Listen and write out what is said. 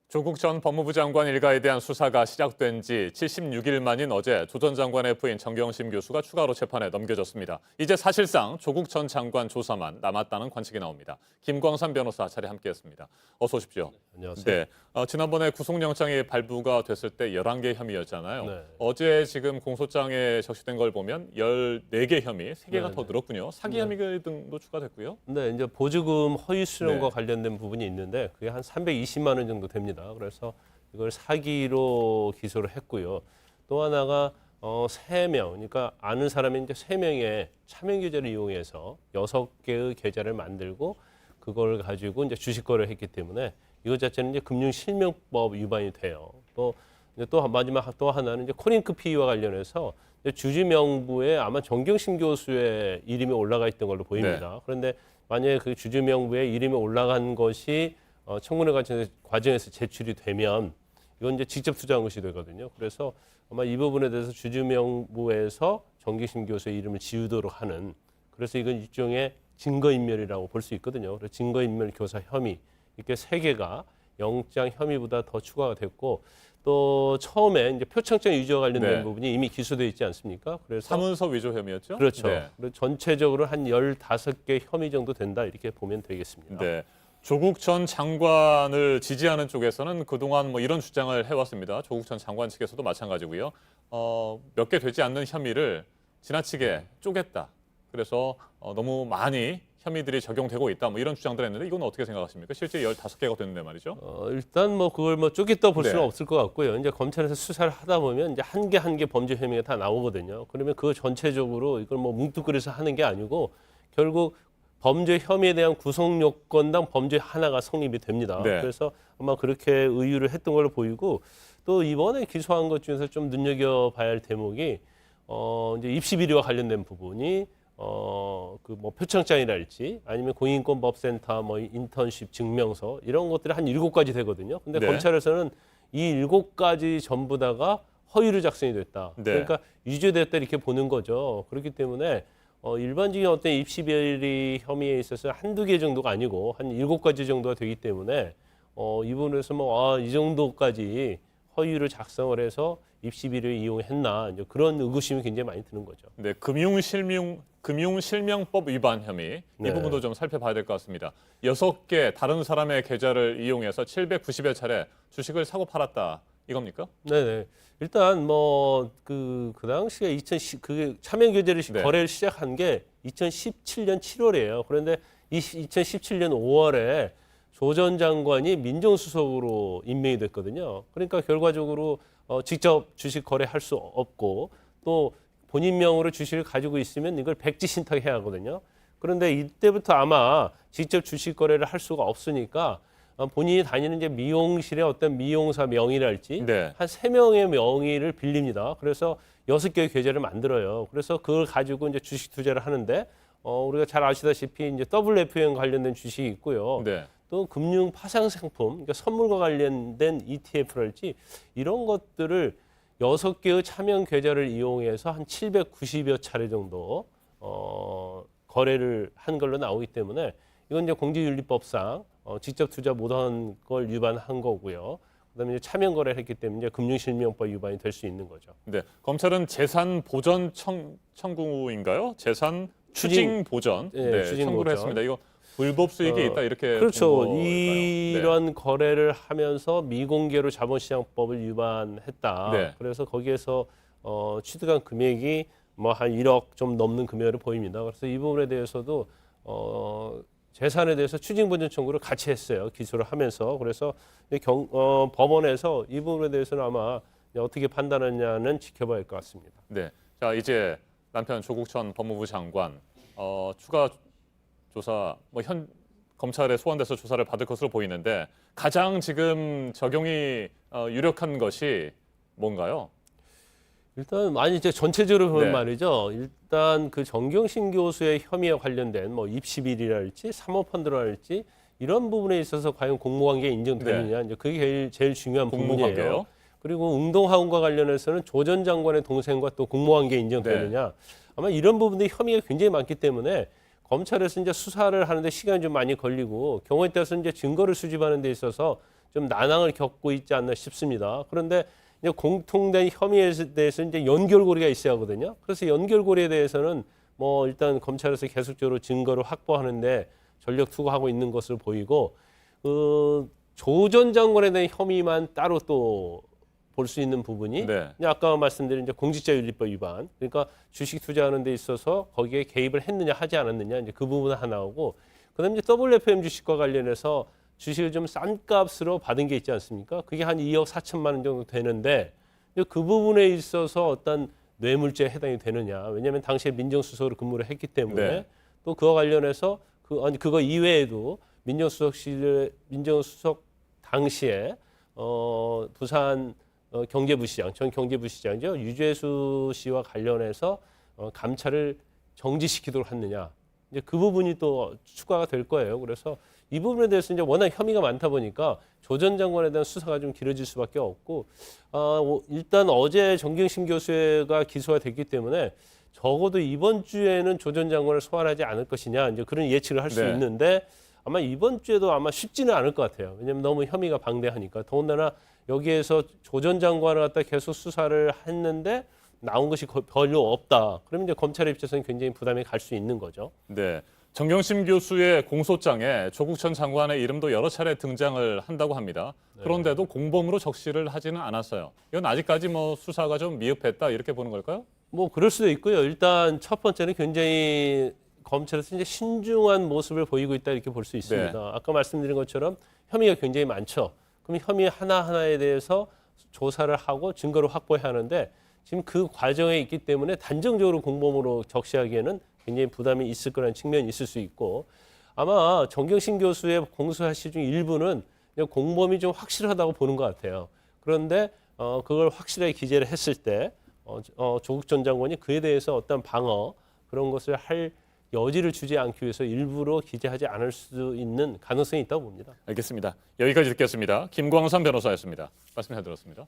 조국 전 법무부 장관 일가에 대한 수사가 시작된 지 76일 만인 어제 조 전 장관의 부인 정경심 교수가 추가로 재판에 넘겨졌습니다. 이제 사실상 조국 전 장관 조사만 남았다는 관측이 나옵니다. 김광삼 변호사 자리에 함께했습니다. 어서 오십시오. 안녕하세요. 네, 지난번에 구속영장이 발부가 됐을 때 11개 혐의였잖아요. 네. 어제 지금 공소장에 적시된 걸 보면 14개 혐의, 3개가 더 늘었군요. 사기 혐의 등도 추가됐고요. 네, 이제 보조금 허위 수령과 네. 관련된 부분이 있는데 그게 한 320만 원 정도 됩니다. 그래서 이걸 사기로 기소를 했고요. 또 하나가 3명, 그러니까 아는 사람이 이제 3명의 차명 계좌를 이용해서 6개의 계좌를 만들고 그걸 가지고 이제 주식 거래를 했기 때문에 이것 자체는 이제 금융실명법 위반이 돼요. 또 마지막 또 하나는 이제 코링크 피의와 관련해서 주주 명부에 아마 정경심 교수의 이름이 올라가 있던 걸로 보입니다. 네. 그런데 만약에 그 주주 명부에 이름이 올라간 것이 청문회 과정에서 제출이 되면 이건 이제 직접 투자한 것이 되거든요. 그래서 아마 이 부분에 대해서 주주 명부에서 정경심 교수의 이름을 지우도록 하는, 그래서 이건 일종의 증거인멸이라고 볼 수 있거든요. 그래서 증거인멸 교사 혐의 이렇게 3개가 영장 혐의보다 더 추가가 됐고, 또 처음에 이제 표창장 유지와 관련된 네. 부분이 이미 기소되어 있지 않습니까? 그래서 사문서 위조 혐의였죠? 그렇죠. 네. 그래서 전체적으로 한 15개 혐의 정도 된다 이렇게 보면 되겠습니다. 네. 조국 전 장관을 지지하는 쪽에서는 그동안 뭐 이런 주장을 해왔습니다. 조국 전 장관 측에서도 마찬가지고요. 몇 개 되지 않는 혐의를 지나치게 쪼갰다. 그래서 너무 많이 혐의들이 적용되고 있다. 뭐 이런 주장들 했는데 이건 어떻게 생각하십니까? 실제 15개가 됐는데 말이죠. 일단 뭐 그걸 뭐 쪼갰다 볼 수는 네. 없을 것 같고요. 이제 검찰에서 수사를 하다 보면 이제 한 개 범죄 혐의가 다 나오거든요. 그러면 그 전체적으로 이걸 뭐 뭉뚱그려서 하는 게 아니고 결국 범죄 혐의에 대한 구성 요건당 범죄 하나가 성립이 됩니다. 네. 그래서 아마 그렇게 의유를 했던 걸로 보이고, 또 이번에 기소한 것 중에서 좀 눈여겨봐야 할 대목이 이제 입시 비리와 관련된 부분이 그 뭐 표창장이랄지 아니면 공인권법센터 뭐 인턴십 증명서 이런 것들이 한 7가지 되거든요. 근데 네. 검찰에서는 이 7가지 전부 다가 허위로 작성이 됐다. 네. 그러니까 유죄됐다 이렇게 보는 거죠. 그렇기 때문에 일반적인 어떤 입시 비리 혐의에 있어서 한두 개 정도가 아니고 한 7가지 정도가 되기 때문에 이 부분에서 뭐 이 정도까지 허위로 작성을 해서 입시 비리를 이용했나, 이제 그런 의구심이 굉장히 많이 드는 거죠. 네, 금융실명법 위반 혐의 이 네. 부분도 좀 살펴봐야 될 것 같습니다. 6개 다른 사람의 계좌를 이용해서 790여 차례 주식을 사고 팔았다 이겁니까? 네네. 일단 뭐 그 당시에 그 차명 계좌를 네. 거래를 시작한 게 2017년 7월이에요. 그런데 2017년 5월에 조 전 장관이 민정수석으로 임명이 됐거든요. 그러니까 결과적으로 직접 주식 거래할 수 없고, 또 본인 명으로 주식을 가지고 있으면 이걸 백지 신탁해야 하거든요. 그런데 이때부터 아마 직접 주식 거래를 할 수가 없으니까 본인이 다니는 이제 미용실의 어떤 미용사 명의랄지 네. 한 3명의 명의를 빌립니다. 그래서 6개의 계좌를 만들어요. 그래서 그걸 가지고 이제 주식 투자를 하는데 우리가 잘 아시다시피 이제 WFM 관련된 주식이 있고요. 네. 또 금융 파생 상품, 그러니까 선물과 관련된 ETF랄지 이런 것들을 6개의 차명 계좌를 이용해서 한 790여 차례 정도 거래를 한 걸로 나오기 때문에 이건 이제 공직윤리법상 직접 투자 못한 걸 위반한 거고요. 그다음에 이제 차명 거래를 했기 때문에 이제 금융실명법 위반이 될 수 있는 거죠. 네. 검찰은 재산 보전 청구인가요? 재산 추징 보전 네, 추징 청구를 보전. 했습니다. 이거 불법 수익이 있다 이렇게 그렇죠. 본 걸까요? 이런 거래를 하면서 미공개로 자본시장법을 위반했다. 네. 그래서 거기에서 취득한 금액이 뭐 한 1억 좀 넘는 금액으로 보입니다. 그래서 이 부분에 대해서도 재산에 대해서 추징보전 청구를 같이 했어요. 기소를 하면서. 그래서 법원에서 이 부분에 대해서는 아마 어떻게 판단하냐는 지켜봐야 할 것 같습니다. 네. 자, 이제 남편 조국 전 법무부 장관 추가 조사 검찰에 소환돼서 조사를 받을 것으로 보이는데 가장 지금 적용이 유력한 것이 뭔가요? 일단 이제 전체적으로 보면 네. 말이죠. 일단 그 정경심 교수의 혐의와 관련된 뭐 입시 비리랄지 사모펀드랄지 이런 부분에 있어서 과연 공모관계가 인정되느냐, 이제 그게 제일 중요한 부분이에요. 공모관계요? 그리고 응동학원과 관련해서는 조 전 장관의 동생과 또 공모관계 인정되느냐, 아마 이런 부분들이 혐의가 굉장히 많기 때문에 검찰에서 이제 수사를 하는데 시간이 좀 많이 걸리고 경우에 따라서 이제 증거를 수집하는 데 있어서 좀 난항을 겪고 있지 않나 싶습니다. 그런데 이제 공통된 혐의에 대해서 이제 연결고리가 있어야 하거든요. 그래서 연결고리에 대해서는 뭐 일단 검찰에서 계속적으로 증거를 확보하는데 전력 투구하고 있는 것으로 보이고 조 전 장관에 대한 혐의만 따로 또 볼 수 있는 부분이 네. 이제 아까 말씀드린 이제 공직자윤리법 위반, 그러니까 주식 투자하는 데 있어서 거기에 개입을 했느냐 하지 않았느냐 이제 그 부분 하나고, 그다음에 이제 WFM 주식과 관련해서 주식을 좀 싼 값으로 받은 게 있지 않습니까? 그게 한 2억 4천만 원 정도 되는데 그 부분에 있어서 어떤 뇌물죄에 해당이 되느냐? 왜냐하면 당시에 민정수석으로 근무를 했기 때문에 네. 또 그와 관련해서 그거 이외에도 민정수석 당시에 부산 경제부시장, 전 경제부시장이죠. 유재수 씨와 관련해서 감찰을 정지시키도록 했느냐. 이제 그 부분이 또 추가가 될 거예요. 그래서 이 부분에 대해서 이제 워낙 혐의가 많다 보니까 조 전 장관에 대한 수사가 좀 길어질 수밖에 없고, 일단 어제 정경심 교수가 기소가 됐기 때문에 적어도 이번 주에는 조 전 장관을 소환하지 않을 것이냐 이제 그런 예측을 할 수 네. 있는데 아마 이번 주에도 아마 쉽지는 않을 것 같아요. 왜냐하면 너무 혐의가 방대하니까. 더군다나 여기에서 조 전 장관을 갖다 계속 수사를 했는데 나온 것이 별로 없다. 그러면 이제 검찰의 입장에서는 굉장히 부담이 갈 수 있는 거죠. 네. 정경심 교수의 공소장에 조국 전 장관의 이름도 여러 차례 등장을 한다고 합니다. 그런데도 공범으로 적시를 하지는 않았어요. 이건 아직까지 뭐 수사가 좀 미흡했다 이렇게 보는 걸까요? 뭐 그럴 수도 있고요. 일단 첫 번째는 굉장히 검찰에서 이제 신중한 모습을 보이고 있다 이렇게 볼 수 있습니다. 네. 아까 말씀드린 것처럼 혐의가 굉장히 많죠. 그럼 혐의 하나하나에 대해서 조사를 하고 증거를 확보해야 하는데 지금 그 과정에 있기 때문에 단정적으로 공범으로 적시하기에는 굉장히 부담이 있을 거라는 측면이 있을 수 있고, 아마 정경심 교수의 공소사실 중 일부는 그냥 공범이 좀 확실하다고 보는 것 같아요. 그런데 그걸 확실하게 기재를 했을 때 조국 전 장관이 그에 대해서 어떤 방어 그런 것을 할 여지를 주지 않기 위해서 일부러 기재하지 않을 수 있는 가능성이 있다고 봅니다. 알겠습니다. 여기까지 듣겠습니다. 김광삼 변호사였습니다. 말씀 잘 들었습니다.